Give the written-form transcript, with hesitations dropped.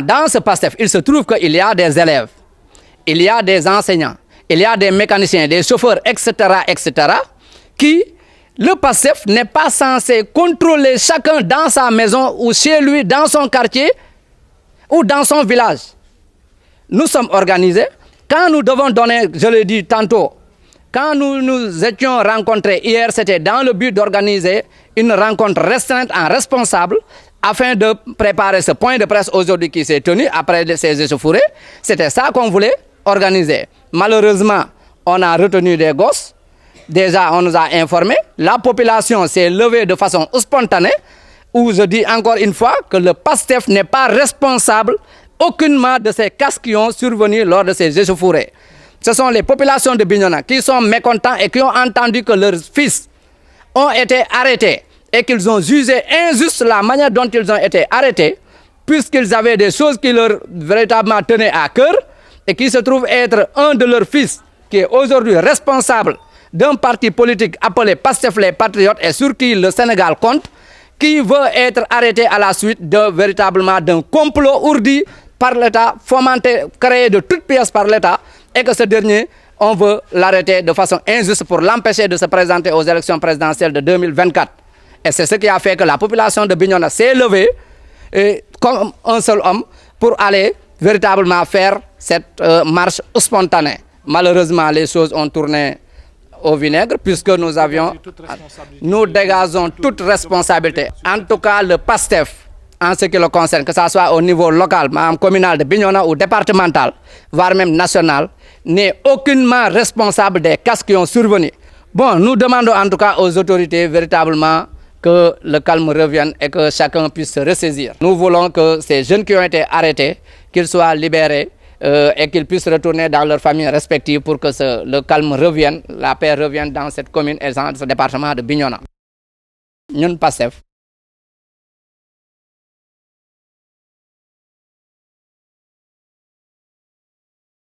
Dans ce PASTEF, il se trouve qu'il y a des élèves, il y a des enseignants, il y a des mécaniciens, des chauffeurs, etc., qui, le PASTEF n'est pas censé contrôler chacun dans sa maison ou chez lui, dans son quartier ou dans son village. Nous sommes organisés. Quand nous devons donner, je l'ai dit tantôt, quand nous nous étions rencontrés hier, c'était dans le but d'organiser une rencontre restreinte en responsable afin de préparer ce point de presse aujourd'hui qui s'est tenu après ces échauffourées. C'était ça qu'on voulait organiser. Malheureusement, on a retenu des gosses. Déjà, on nous a informés. La population s'est levée de façon spontanée. Où je dis encore une fois que le PASTEF n'est pas responsable aucunement de ces casses qui ont survenu lors de ces échauffourées. Ce sont les populations de Bignona qui sont mécontents et qui ont entendu que leurs fils ont été arrêtés et qu'ils ont jugé injuste la manière dont ils ont été arrêtés, puisqu'ils avaient des choses qui leur véritablement tenaient à cœur et qui se trouve être un de leurs fils qui est aujourd'hui responsable d'un parti politique appelé PASTEF les Patriotes et sur qui le Sénégal compte, qui veut être arrêté à la suite véritablement d'un complot ourdi par l'État, fomenté, créé de toutes pièces par l'État, et que ce dernier, on veut l'arrêter de façon injuste pour l'empêcher de se présenter aux élections présidentielles de 2024. Et c'est ce qui a fait que la population de Bignona s'est levée comme un seul homme pour aller véritablement faire cette marche spontanée. Malheureusement, les choses ont tourné au vinaigre puisque nous dégageons toute responsabilité. En tout cas, le PASTEF, en ce qui le concerne, que ce soit au niveau local, communal de Bignona ou départemental, voire même national, n'est aucunement responsable des cas qui ont survenu. Bon, nous demandons en tout cas aux autorités véritablement que le calme revienne et que chacun puisse se ressaisir. Nous voulons que ces jeunes qui ont été arrêtés, qu'ils soient libérés et qu'ils puissent retourner dans leurs familles respectives pour que le calme revienne, la paix revienne dans cette commune et dans ce département de Bignona. Nous, PASTEF,